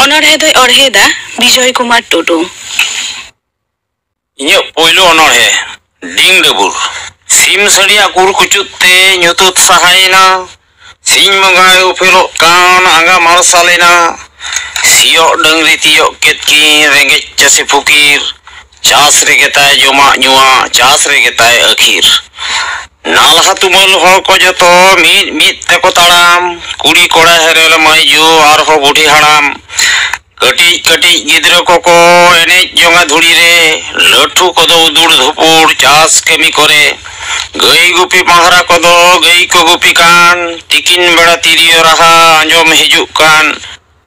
ᱚᱱᱚᱬᱦᱮ ᱫᱚᱭ ᱚᱬᱦᱮᱫᱟ ᱵᱤᱡᱚᱭ ᱠᱩᱢᱟᱨ ᱴᱩᱰᱩ। ᱤᱧᱟᱹᱜ ᱯᱳᱭᱞᱳ ᱚᱱᱚᱬᱦᱮ ᱰᱤᱝ ᱰᱟᱹᱵᱩᱨ। ᱥᱤᱢ ᱥᱟᱹᱰᱤᱭᱟᱜ ᱠᱩᱨᱠᱩᱪᱩᱫ ᱛᱮ ᱧᱩᱛᱩᱛ ᱥᱟᱦᱟᱭᱮᱱᱟ, ᱥᱤᱧ ᱵᱚᱸᱜᱟᱭ ᱩᱯᱮᱞᱚᱜ ᱠᱟᱱ ᱟᱸᱜᱟ ᱢᱟᱨᱥᱟᱞᱮᱱᱟ। ᱥᱤᱭᱳᱜ ᱰᱟᱹᱝᱨᱤ ᱛᱤᱭᱳᱜ ᱠᱮᱫ ᱠᱤᱱ ᱨᱮᱸᱜᱮᱡ ᱪᱟᱹᱥᱤ ᱯᱷᱩᱠᱤᱨ, ᱪᱟᱥ ᱨᱮᱜᱮ ᱛᱟᱭ ᱡᱚᱢᱟᱜ ᱧᱩᱣᱟᱜ, ᱪᱟᱥ ᱨᱮᱜᱮ ᱛᱟᱭ ᱟᱹᱠᱷᱤᱨ। ᱱᱟᱞᱦᱟ ᱛᱩᱢᱟᱹᱞ ᱦᱚᱲ ᱠᱚ ᱡᱚᱛᱚ ᱢᱤᱫ ᱢᱤᱫ ᱛᱮᱠᱚ ᱛᱟᱲᱟᱢ, ᱠᱩᱲᱤ ᱠᱚᱲᱟ ᱦᱮᱨᱮᱞ ᱢᱟᱹᱭᱡᱩ ᱟᱨᱦᱚᱸ ᱵᱩᱰᱷᱤ ᱦᱟᱲᱟᱢ। ᱠᱟᱹᱴᱤᱡ ᱠᱟᱹᱴᱤᱡ ᱜᱤᱫᱽᱨᱟᱹ ᱠᱚᱠᱚ ᱮᱱᱮᱡ ᱡᱚᱝᱟ ᱫᱷᱩᱲᱤ ᱨᱮ, ᱞᱟᱹᱴᱷᱩ ᱠᱚᱫᱚ ᱩᱫᱩᱲ ᱫᱷᱩᱯᱩᱲ ᱪᱟᱥ ᱠᱟᱹᱢᱤ ᱠᱚᱨᱮ। ᱜᱟᱹᱭ ᱜᱩᱯᱤ ᱯᱟᱦᱨᱟ ᱠᱚᱫᱚ ᱜᱟᱹᱭ ᱠᱚ ᱜᱩᱯᱤ ᱠᱟᱱ, ᱛᱤᱠᱤᱱ ᱵᱮᱲᱟ ᱛᱤᱨᱭᱳ ᱨᱟᱦᱟ ᱟᱸᱡᱚᱢ ᱦᱤᱡᱩᱜ ᱠᱟᱱ।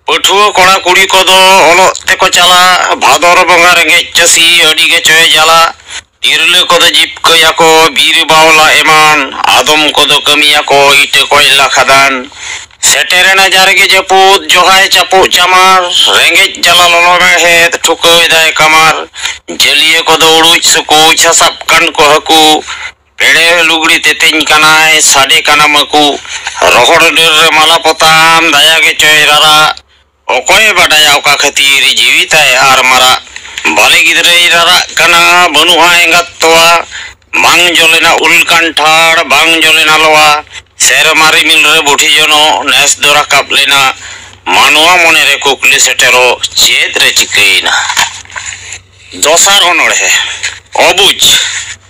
ᱯᱟᱹᱴᱷᱩᱣᱟᱹ ᱠᱚᱲᱟ ᱠᱩᱲᱤ ᱠᱚᱫᱚ ᱚᱞᱚᱜ ᱛᱮᱠᱚ ᱪᱟᱞᱟᱜ, ᱵᱷᱟᱫᱚᱨ ᱵᱚᱸᱜᱟ ᱨᱮᱸᱜᱮᱡ ᱪᱟᱹᱥᱤ ᱟᱹᱰᱤ ᱜᱮᱪᱚᱭ ᱡᱟᱞᱟ। ᱛᱤᱨᱞᱟᱹ ᱠᱚᱫᱚ ᱡᱤᱵᱠᱟᱹᱭᱟᱠᱚ ᱵᱤᱨ ᱵᱟᱣᱞᱟ ᱮᱢᱟᱱ, ᱟᱫᱚᱢ ᱠᱚᱫᱚ ᱠᱟᱹᱢᱤᱭᱟᱠᱚ ᱤᱴᱟᱹ ᱠᱚᱭᱞᱟ ᱠᱷᱟᱫᱟᱱ। ᱥᱮᱴᱮᱨᱮᱱᱟ ᱡᱟᱨᱜᱮ ᱡᱟᱹᱯᱩᱫ, ᱡᱚᱦᱟᱭ ᱪᱟᱯᱩᱜ ᱪᱟᱢᱟᱨ, ᱨᱮᱸᱜᱮᱡ ᱡᱟᱞᱟ ᱞᱚᱞᱚ ᱢᱮᱬᱦᱮᱫ ᱴᱷᱩᱠᱟᱹᱣᱮᱫᱟᱭ ᱠᱟᱢᱟᱨ। ᱡᱟᱹᱞᱤᱭᱟᱹ ᱠᱚᱫᱚ ᱩᱲᱩᱡ ᱥᱩᱠᱩᱡ ᱦᱟᱥᱟᱵ ᱠᱟᱱ ᱠᱚ ᱦᱟᱹᱠᱩ, ᱯᱮᱲᱮ ᱞᱩᱜᱽᱲᱤ ᱛᱮᱛᱮᱧ ᱠᱟᱱᱟᱭ ᱥᱟᱰᱮ ᱠᱟᱱᱟ ᱢᱟᱹᱠᱩ। ᱨᱚᱦᱚᱲ ᱰᱟᱹᱨ ᱨᱮ ᱢᱟᱞᱟ ᱯᱚᱛᱟᱢ ᱫᱟᱭᱟ ᱜᱮᱪᱚᱭ ᱨᱟᱨᱟᱜ, ᱚᱠᱚᱭ ᱵᱟᱰᱟᱭᱟ ᱚᱠᱟ ᱠᱷᱟᱹᱛᱤᱨ ᱡᱤᱣᱤ ᱛᱟᱭ ᱟᱨ ᱢᱟᱨᱟᱜ। ᱵᱟᱞᱮ ᱜᱤᱫᱽᱨᱟᱹᱭ ᱨᱟᱨᱟᱜ ᱠᱟᱱᱟ ᱵᱟᱹᱱᱩᱜᱼᱟ ᱮᱸᱜᱟᱛ ᱛᱚᱣᱟ, ᱵᱟᱝ ᱡᱚᱞᱮᱱᱟ ᱩᱞ ᱠᱟᱱᱴᱷᱟᱲ ᱵᱟᱝ ᱡᱚᱞᱮᱱᱟ ᱞᱚᱣᱟ। ᱥᱮᱨᱢᱟ ᱨᱤᱢᱤᱞ ᱨᱮ ᱵᱩᱰᱷᱤ ᱡᱚᱱᱚᱜ ᱱᱮᱥ ᱫᱚ ᱨᱟᱠᱟᱵ ᱞᱮᱱᱟ, ᱢᱟᱱᱣᱟ ᱢᱚᱱᱮᱨᱮ ᱠᱩᱠᱞᱤ ᱥᱮᱴᱮᱨᱚᱜ ᱪᱮᱫ ᱨᱮ ᱪᱤᱠᱟᱹᱭᱮᱱᱟ। ᱫᱚᱥᱟᱨ ᱚᱱᱚᱬᱦᱮ ᱚᱵᱩᱡ।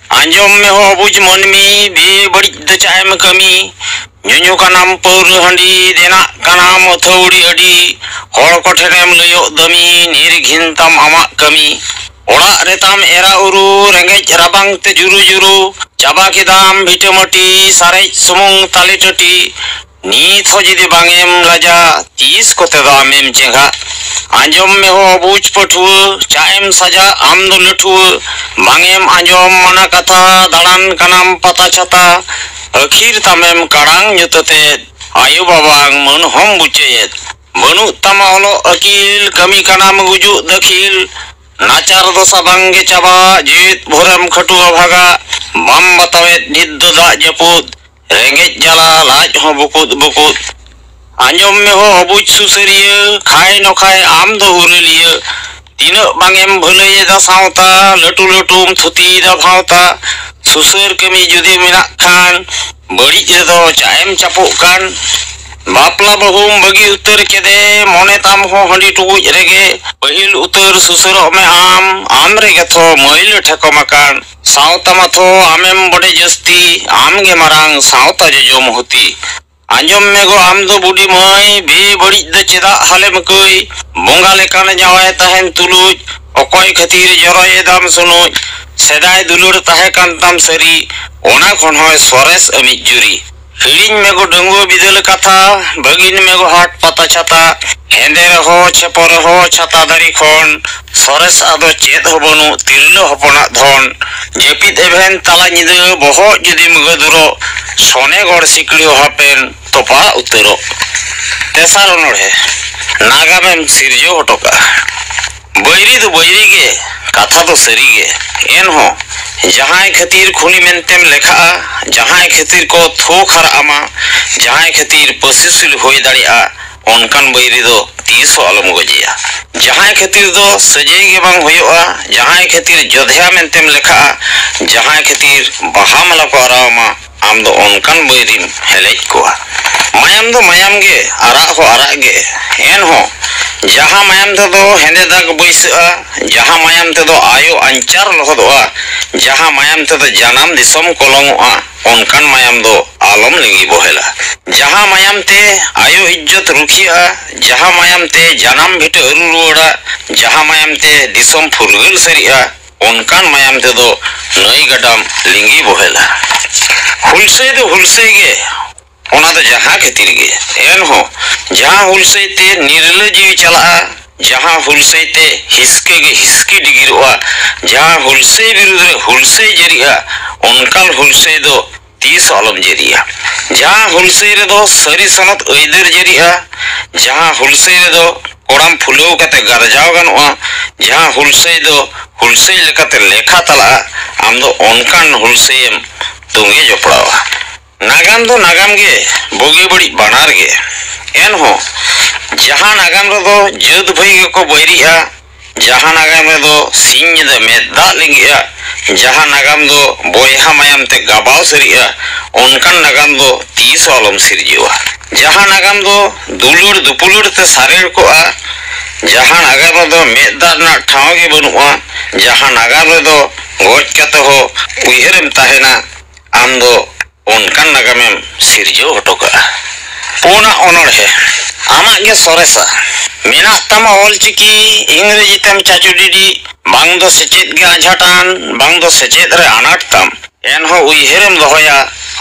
ᱟᱸᱡᱚᱢ ᱢᱮ ᱦᱚ ᱚᱵᱩᱡ ᱢᱟᱹᱱᱢᱤ, ᱵᱮᱵᱟᱹᱲᱤᱡ ᱫᱚ ᱪᱟᱜ ᱮᱢ ᱠᱟᱹᱢᱤ। ᱧᱩᱧᱩ ᱠᱟᱱᱟᱢ ᱯᱟᱹᱣᱨᱟᱹ ᱦᱟᱺᱰᱤ, ᱫᱮᱱᱟᱜ ᱠᱟᱱᱟᱢ ᱟᱹᱛᱷᱟᱹᱣᱲᱤ ᱟᱹᱰᱤ। ᱦᱚᱲ ᱠᱚᱴᱷᱮᱱᱮᱢ ᱞᱟᱹᱭᱚᱜ ᱫᱟᱹᱢᱤ, ᱱᱤᱨᱜᱷᱤᱱ ᱛᱟᱢ ᱟᱢᱟᱜ ᱠᱟᱹᱢᱤ। ᱚᱲᱟᱜ ᱨᱮᱛᱟᱢ ᱮᱨᱟ ᱩᱨᱩ, ᱨᱮᱸᱜᱮᱡ ᱨᱟᱵᱟᱝ te ᱡᱩᱨᱩ ᱡᱩᱨᱩ। ᱪᱟᱵᱟ ᱠᱮᱫᱟᱢ ᱵᱷᱤᱴᱟᱹ ᱢᱟᱹᱴᱤ, ᱥᱟᱨᱮᱡ ᱥᱩᱢᱩᱝ ᱛᱟᱞᱮ ᱴᱟᱹᱴᱤ। ᱱᱤᱛ ᱦᱚᱸ ᱡᱩᱫᱤ ᱵᱟᱝᱮᱢ ᱞᱟᱡᱟ, ᱛᱤᱥ ᱠᱚᱛᱮ ᱫᱚ ᱟᱢᱮᱢ ᱪᱮᱸᱜᱷᱟᱜ। ᱟᱸᱡᱚᱢ ᱢᱮ ᱦᱚ ᱚᱵᱩᱡ ᱯᱟᱹᱴᱷᱩᱣᱟᱹ, ᱪᱟᱜ ᱮᱢ ᱥᱟᱡᱟᱜ ᱟᱢ ᱫᱚ ᱞᱟᱹᱴᱷᱩᱣᱟᱹ। ᱵᱟᱝᱮᱢ ᱟᱸᱡᱚᱢ ᱢᱟᱱᱟ ᱠᱟᱛᱷᱟ, ᱫᱟᱬᱟᱱ ᱠᱟᱱᱟᱢ ᱯᱟᱛᱟ ᱪᱷᱟᱛᱟ। ᱟᱹᱠᱷᱤᱨ ᱛᱟᱢᱮᱢ ᱠᱟᱲᱟᱝ ᱧᱩᱛᱟᱹᱛᱮᱫ, ᱟᱭᱳ ᱵᱟᱵᱟᱝ ᱢᱟᱹᱱ ᱦᱚᱢ ᱵᱩᱪᱟᱹᱭᱮᱫ। ᱵᱟᱹᱱᱩᱜ ᱛᱟᱢᱟ ᱚᱞᱚᱜ ᱟᱹᱠᱤᱞ, ᱠᱟᱹᱢᱤ ᱠᱟᱱᱟᱢ ᱜᱩᱡᱩᱜ ᱫᱟᱹᱠᱷᱤᱞ। ᱱᱟᱪᱟᱨ ᱫᱚᱥᱟ ᱵᱟᱝᱜᱮ ᱪᱟᱵᱟᱜ, ᱡᱮᱣᱮᱫ ᱵᱷᱳᱨᱮᱢ ᱠᱷᱟᱹᱴᱩᱣᱟᱹ ᱵᱷᱟᱜᱟᱜ। ᱵᱟᱢ ᱵᱟᱛᱟᱣᱮᱫ ᱱᱤᱛ ᱫᱚ ᱫᱟᱜ ᱡᱟᱹᱯᱩᱫ, ᱨᱮᱸᱜᱮᱡ ᱡᱟᱞᱟ ᱞᱟᱡ ᱦᱚᱸ ᱵᱩᱠᱩᱫ ᱵᱩᱠᱩᱫ। ᱟᱸᱡᱚᱢ ᱢᱮ ᱦᱚ ᱚᱵᱩᱡ ᱥᱩᱥᱟᱹᱨᱤᱭᱟᱹ, ᱠᱷᱟᱭ ᱱᱚᱠᱷᱟᱭ ᱟᱢ ᱫᱚ ᱦᱩᱨᱟᱹᱞᱤᱭᱟᱹ। ᱛᱤᱱᱟᱹᱜ ᱵᱟᱝᱮᱢ ᱵᱷᱟᱹᱞᱟᱹᱭᱮᱫᱟ ᱥᱟᱶᱛᱟ, ᱞᱟᱹᱴᱩ ᱞᱟᱹᱴᱩᱢ ᱛᱷᱩᱛᱤᱭᱮᱫᱟ ᱵᱷᱟᱶᱛᱟ। ᱥᱩᱥᱟᱹᱨ ᱠᱟᱹᱢᱤ ᱡᱩᱫᱤ ᱢᱮᱱᱟᱜ ᱠᱷᱟᱱ, ᱵᱟᱹᱲᱤᱡ ᱨᱮᱫᱚ ᱪᱟᱜ ᱮᱢ ᱪᱟᱯᱚᱜ ᱠᱟᱱ। ᱵᱟᱯᱞᱟ ᱵᱟᱹᱦᱩᱢ ᱵᱟᱹᱜᱤ ᱩᱛᱟᱹᱨ ᱠᱮᱫᱮ, ᱢᱚᱱᱮ ᱛᱟᱢ ᱦᱚᱸ ᱦᱟᱺᱰᱤ ᱴᱩᱠᱩᱡ ᱨᱮᱜᱮ। ᱯᱟᱹᱦᱤᱞ ᱩᱛᱟᱹᱨ ᱥᱩᱥᱟᱹᱨᱚᱜ ᱢᱮ ᱟᱢ ᱨᱮᱜᱮ ᱛᱷᱚ ᱢᱟᱹᱭᱞᱟᱹ ᱴᱷᱮᱠᱚᱢ ᱟᱠᱟᱱ। ᱥᱟᱶᱛᱟ ᱢᱟᱛᱷᱚ ᱟᱢᱮᱢ ᱵᱚᱰᱮ ᱡᱟᱹᱥᱛᱤ, ᱟᱢᱜᱮ ᱢᱟᱨᱟᱝ ᱥᱟᱶᱛᱟ ᱡᱚᱡᱚᱢ ᱦᱩᱛᱤ। ᱟᱸᱡᱚᱢ ᱢᱮ ᱜᱚ ᱟᱢ ᱫᱚ ᱵᱩᱰᱷᱤ ᱢᱟᱹᱭ, ᱵᱮᱵᱟᱹᱲᱤᱡ ᱫᱚ ᱪᱮᱫᱟᱜ ᱦᱟᱞᱮᱢ ᱠᱟᱹᱭ। ᱵᱚᱸᱜᱟ ᱞᱮᱠᱟᱱ ᱡᱟᱶᱟᱭ ᱛᱟᱦᱮᱱ ᱛᱩᱞᱩᱡ, ᱚᱠᱚᱭ ᱠᱷᱟᱹᱛᱤᱨ ᱡᱚᱨᱚᱭᱮᱫᱟᱢ ᱥᱩᱱᱩᱡ। ᱥᱮᱫᱟᱭ ᱫᱩᱞᱟᱹᱲ ᱛᱟᱦᱮᱸ ᱠᱟᱱ ᱛᱟᱢ ᱥᱟᱹᱨᱤ, ᱚᱱᱟ ᱠᱷᱚᱱ ᱦᱚᱸ ᱥᱚᱨᱮᱥ ᱟᱹᱢᱤᱡ ᱡᱩᱨᱤ। ᱦᱤᱲᱤᱧ ᱢᱮ ᱜᱚ ᱰᱟᱺᱜᱩᱣᱟᱹ ᱵᱤᱫᱟᱹᱞ ᱠᱟᱛᱷᱟ, ᱵᱟᱹᱜᱤᱱ ᱢᱮ ᱜᱚ ᱦᱟᱴ ᱯᱟᱛᱟ ᱪᱷᱟᱛᱟ। ᱦᱮᱸᱫᱮ ᱨᱮᱦᱚᱸ ᱪᱷᱮᱯᱚ ᱨᱮᱦᱚᱸ ᱪᱷᱟᱛᱟ ᱫᱟᱨᱮ ᱠᱷᱚᱱ, ᱥᱚᱨᱮᱥ ᱟᱫᱚ ᱪᱮᱫ ᱦᱚᱸ ᱵᱟᱹᱱᱩᱜ ᱛᱤᱨᱞᱟᱹ ᱦᱚᱯᱚᱱᱟᱜ ᱫᱷᱚᱱ। ᱡᱟᱹᱯᱤᱫ ᱮᱵᱷᱮᱱ ᱛᱟᱞᱟ ᱧᱤᱫᱟᱹ ᱵᱚᱦᱚᱜ ᱡᱩᱫᱤᱢ ᱜᱟᱹᱫᱩᱨᱚᱜ, ᱥᱚᱱᱮᱜᱚᱲ ᱥᱤᱠᱲᱤ ᱦᱚᱸ ᱦᱟᱯᱮᱱ ᱛᱚᱯᱟ ᱩᱛᱟᱹᱨᱚᱜ। ᱛᱮᱥᱟᱨ ᱚᱱᱚᱬᱦᱮ ᱱᱟᱜᱟᱢᱮᱢ ᱥᱤᱨᱡᱟᱹᱣ ᱦᱚᱴᱚ ᱠᱟᱜᱼᱟ। ᱵᱟᱹᱭᱨᱤ ᱫᱚ ᱵᱟᱹᱭᱨᱤ ᱜᱮ, ᱠᱟᱛᱷᱟ ᱫᱚ ᱥᱟᱹᱨᱤ ᱜᱮ। ᱮᱱᱦᱚᱸ ᱡᱟᱦᱟᱸᱭ ᱠᱷᱟᱹᱛᱤᱨ ᱠᱷᱩᱱᱤ ᱢᱮᱱᱛᱮᱢ ᱞᱮᱠᱷᱟᱜᱼᱟ, ᱡᱟᱦᱟᱸᱭ ᱠᱷᱟᱹᱛᱤᱨ ᱠᱚ ᱛᱷᱩᱠ ᱦᱟᱨᱟᱜ ᱟᱢᱟ, ᱡᱟᱦᱟᱸᱭ ᱠᱷᱟᱹᱛᱤᱨ ᱯᱟᱹᱥᱤᱥᱩᱞ ᱦᱩᱭ ᱫᱟᱲᱮᱭᱟᱜᱼᱟ, ᱚᱱᱠᱟᱱ ᱵᱟᱹᱭᱨᱤ ᱫᱚ ᱛᱤᱥ ᱦᱚᱸ ᱟᱞᱚᱢ ᱜᱚᱡᱮᱭᱟ। ᱡᱟᱦᱟᱸᱭ ᱠᱷᱟᱹᱛᱤᱨ ᱫᱚ ᱥᱟᱹᱡᱟᱹᱭ ᱜᱮ ᱵᱟᱝ ᱦᱩᱭᱩᱜᱼᱟ, ᱡᱟᱦᱟᱸᱭ ᱠᱷᱟᱹᱛᱤᱨ ᱡᱚᱫᱷᱮᱭᱟ ᱢᱮᱱᱛᱮᱢ ᱞᱮᱠᱷᱟᱜᱼᱟ, ᱡᱟᱦᱟᱸᱭ ᱠᱷᱟᱹᱛᱤᱨ ᱵᱟᱦᱟ ᱢᱟᱞᱟ ᱠᱚ ᱟᱨᱟᱣ ᱟᱢᱟ, ᱟᱢ ᱫᱚ ᱚᱱᱠᱟᱱ ᱵᱟᱹᱭᱨᱤᱢ ᱦᱮᱞᱮᱡ ᱠᱚᱣᱟ। ᱢᱟᱭᱟᱢ ᱫᱚ ᱢᱟᱭᱟᱢ ᱜᱮ, ᱟᱨᱟᱜ ᱦᱚᱸ ᱟᱨᱟᱜ ᱜᱮ। ᱮᱱᱦᱚᱸ ᱡᱟᱦᱟᱸ ᱢᱟᱭᱟᱢ ᱛᱮᱫᱚ ᱦᱮᱸᱫᱮ ᱫᱟᱜᱽ ᱵᱟᱹᱭᱥᱟᱹᱜᱼᱟ, ᱡᱟᱦᱟᱸ ᱢᱟᱭᱟᱢ ᱛᱮᱫᱚ ᱟᱭᱳ ᱟᱧᱪᱟᱨ ᱞᱚᱦᱚᱫᱚᱜᱼᱟ, ᱡᱟᱦᱟᱸ ᱢᱟᱭᱟᱢ ᱛᱮᱫᱚ ᱡᱟᱱᱟᱢ ᱫᱤᱥᱚᱢ ᱠᱚᱞᱚᱢᱚᱜᱼᱟ, ᱚᱱᱠᱟᱱ ᱢᱟᱭᱟᱢ ᱫᱚ ᱟᱞᱚᱢ ᱞᱤᱸᱜᱤ ᱵᱚᱦᱮᱞᱟ। ᱡᱟᱦᱟᱸ ᱢᱟᱭᱟᱢ ᱛᱮ ᱟᱭᱳ ᱤজ্ᱡᱚᱛ ᱨᱩᱠᱷᱤᱭᱟᱹᱜᱼᱟ, ᱡᱟᱦᱟᱸ ᱢᱟᱭᱟᱢ ᱛᱮ ᱡᱟᱱᱟᱢ ᱵᱷᱤᱴᱟᱹ ᱟᱹᱨᱩ ᱨᱩᱣᱟᱹᱲᱟ, ᱡᱟᱦᱟᱸ ᱢᱟᱭᱟᱢ ᱛᱮ ᱫᱤᱥᱚᱢ ᱯᱷᱩᱨᱜᱟᱹᱞ ᱥᱟᱹᱨᱤᱜᱼᱟ, ᱚᱱᱠᱟᱱ ᱢᱟᱭᱟᱢ ᱛᱮᱫᱚ ᱱᱟᱹᱭ ᱜᱟᱰᱟᱢ ᱞᱤᱸᱜᱤ ᱵᱚᱦᱮᱞᱟ। ᱦᱩᱞᱥᱟᱹᱭ ᱫᱚ ᱦᱩᱞᱥᱟᱹᱭ ᱜᱮ, ᱚᱱᱟ ᱫᱚ ᱡᱟᱦᱟᱸ ᱠᱷᱟᱹᱛᱤᱨ ᱜᱮ। ᱮᱱᱦᱚᱸ ᱡᱟᱦᱟᱸ ᱦᱩᱞᱥᱟᱹᱭ ᱛᱮ ᱱᱤᱨᱞᱟᱹ ᱡᱤᱣᱤ ᱪᱟᱞᱟᱜᱼᱟ, ᱡᱟᱦᱟᱸ ᱦᱩᱞᱥᱟᱹᱭ ᱛᱮ ᱦᱤᱥᱠᱟᱹ ᱜᱮ ᱦᱤᱥᱠᱤ ᱰᱤᱜᱤᱨᱚᱜᱼᱟ, ᱡᱟᱦᱟᱸ ᱦᱩᱞᱥᱟᱹᱭ ᱵᱤᱨᱩᱫᱽ ᱨᱮ ᱦᱩᱞᱥᱟᱹᱭ ᱡᱟᱹᱨᱤᱜᱼᱟ, ᱚᱱᱠᱟᱱ ᱦᱩᱞᱥᱟᱹᱭ ᱫᱚ ᱛᱤᱥ ᱦᱚᱸ ᱟᱞᱚᱢ ᱡᱟᱹᱨᱤᱭᱟ। ᱡᱟᱦᱟᱸ ᱦᱩᱞᱥᱟᱹᱭ ᱨᱮᱫᱚ ᱥᱟᱹᱨᱤ ᱥᱟᱱᱟᱛ ᱟᱹᱭᱫᱟᱹᱨ ᱡᱟᱹᱨᱤᱜᱼᱟ, ᱡᱟᱦᱟᱸ ᱦᱩᱞᱥᱟᱹᱭ ᱨᱮᱫᱚ ᱠᱚᱲᱟᱢ ᱯᱷᱩᱞᱟᱹᱣ ᱠᱟᱛᱮ ᱜᱟᱨᱡᱟᱣ ᱜᱟᱱᱚᱜᱼᱟ, ᱡᱟᱦᱟᱸ ᱦᱩᱞᱥᱟᱹᱭ ᱫᱚ ᱦᱩᱞᱥᱟᱹᱭ ᱞᱮᱠᱟᱛᱮ ᱞᱮᱠᱷᱟ ᱛᱟᱞᱟᱜᱼᱟ, ᱟᱢ ᱫᱚ ᱚᱱᱠᱟᱱ ᱦᱩᱞᱥᱟᱹᱭᱮᱢ ᱛᱚᱸᱜᱮ ᱡᱚᱯᱲᱟᱣᱟ। नागाम दो नागाम गे बोगे बड़ी बानार गे एनहो जहां नागाम रेदो जुद भई गे को बैरिया जहां नागाम रेदो सिंह दे मेदा लिंगिया जहां नागाम दो बोयहा मायाम ते गाबाव सरिया उनकान नागाम दो तीस आलम सिरजिवा जहां नागाम दो दुलुर दुपुलुर ते सारेर कोआ जहां नागाम रेदो मेदा ना ठाव गे बनुआ जहां नागाम रेदो गोज कते हो उयहरम ताहेना आम दो उनकान नागामेम सिरजो हटोका पुना ओनड़े आमा गे सोरेसा मेना तमा ऑलचिकी इंग्रेजी तम चाचुडीडी बांग दो सेचेत गे आझाटान बांग दो सेचेत रे अनाट तम एनहो उयहरम दोहया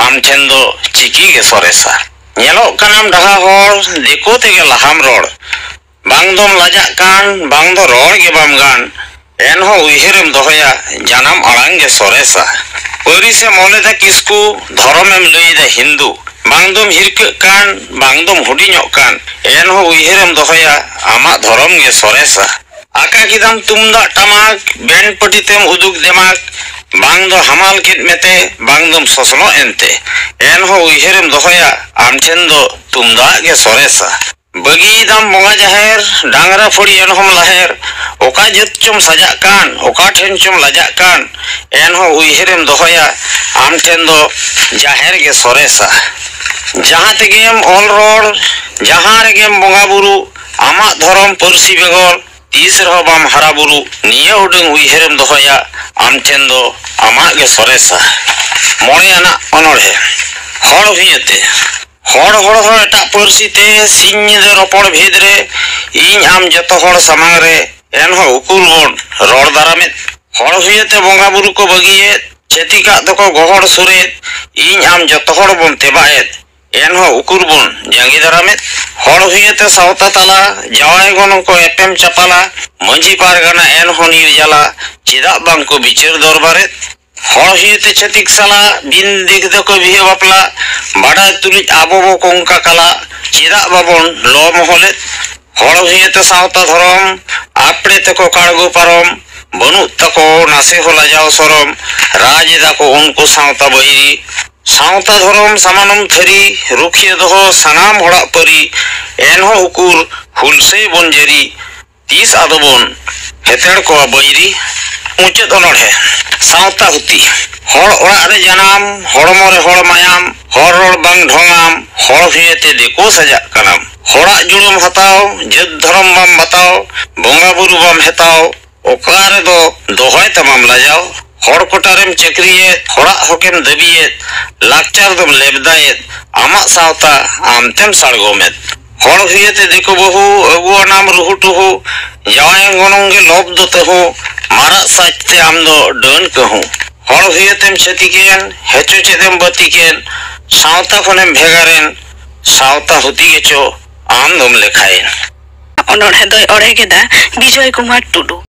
आम ठेन दो चिकी गे सोरेसा नेलो कनाम डहा होर देखो तेगे लहाम रोड बांग दोम लाजा कान बांग दो रोड गे बाम गान एनहो उयहरम दोहया जानम अड़ांग गे सोरेसा परी से मोलेदा किसकु धर्मेम लईदा हिंदू बांगदम हिरक कान बांगदम हुडिñok कान एनहो उयहरम दोहया आमा धर्म गे सोरेसा आका किदाम तुमदा टमाक बेन पटितेम उदुक देमाक बांगदो हमाल कित मेते बांगदम ससनो एनते एनहो उयहरम दोहया आम ठेन दो तुमदा गे सोरेसा बगी दाम बोंगा जाहेर डांगरा फड़ी एनहोम लाहेर ओका जत चुम सजा कान ओका ठेन चुम लजा कान एनहो उयहरम दोहया आम ठेन दो जाहेर गे सोरेसा जहां तेगेम ऑल रोड जहां रेगेम बोंगा बुरु आमा धर्म परसी बेगोर तीस रहो बाम हरा बुरु निया उडंग उयहरम दोहया आम ठेन दो आमा गे सोरेसा मोड़े आना अनोड़े हड़ हुयते हड़ हड़ हड़ एटा परसी ते सिंह दे रोपड़ भेद रे इन आम जतो हड़ समांग रे एनहो उकुल बोन रोड दारामेत हड़ हुयते बोंगा बुरु को बगिए चेतिका दको गोहड़ सुरेत इन आम जतो हड़ बोन तेबाएत एनहो उकुर बोन जांगी दारामेत हड़ हुयते सावता तला जवाय गनो को एपेम चपाला मंजी पारगाना एनहो निर्जला चिदा बांग को बिचार दरबारेत हड़ हुयते चेतिक साला बिन दिग दको बिहे बापला बाडा तुलिज आबो बो कोंका काला चिदा बाबन लो महलेत हड़ हुयते सावता धरम आपड़े तको काड़गो पारम बनु तको नासे होला जाओ सरम राज दाको उनको सावता बैरी सावता धरम सामानम थरी रुखिए दोहो सानाम हड़ा परी एनहो उकुर हुलसे बनजेरी तीस आदोबन हेतेड़ को बैरी मुचाद अनड़े सावता हुती हड़ ओड़ा रे जानाम हड़मो रे हड़ मायाम हड़ रोड बांग ढोंगाम हड़ हुयते देखो सजा कनाम हड़ा जुड़म हताओ जद धरम बाम बताओ बोंगा बुरु बाम हेताओ ओकारे दो दोहय तमाम लाजाओ हड़ कोटारेम चक्रियेत हड़ा होकेम दबियेत लाकचार दम लेबदायेत आमा सावता आमतेम साड़गोमेत हड़ हुयते देखो बहु अगुआ नाम रुहुटुहु जवाय गनंगे लोब दोतहु मारा साचते आम दो डन कहूं हड़ हुयतेम छतिकेन हेचो चेदेम बतिकेन सावता खनेम भेगारेन सावता हुती गेचो आम दम लेखायेन अनोड़े दोय अड़े गेदा विजय कुमार टुडू।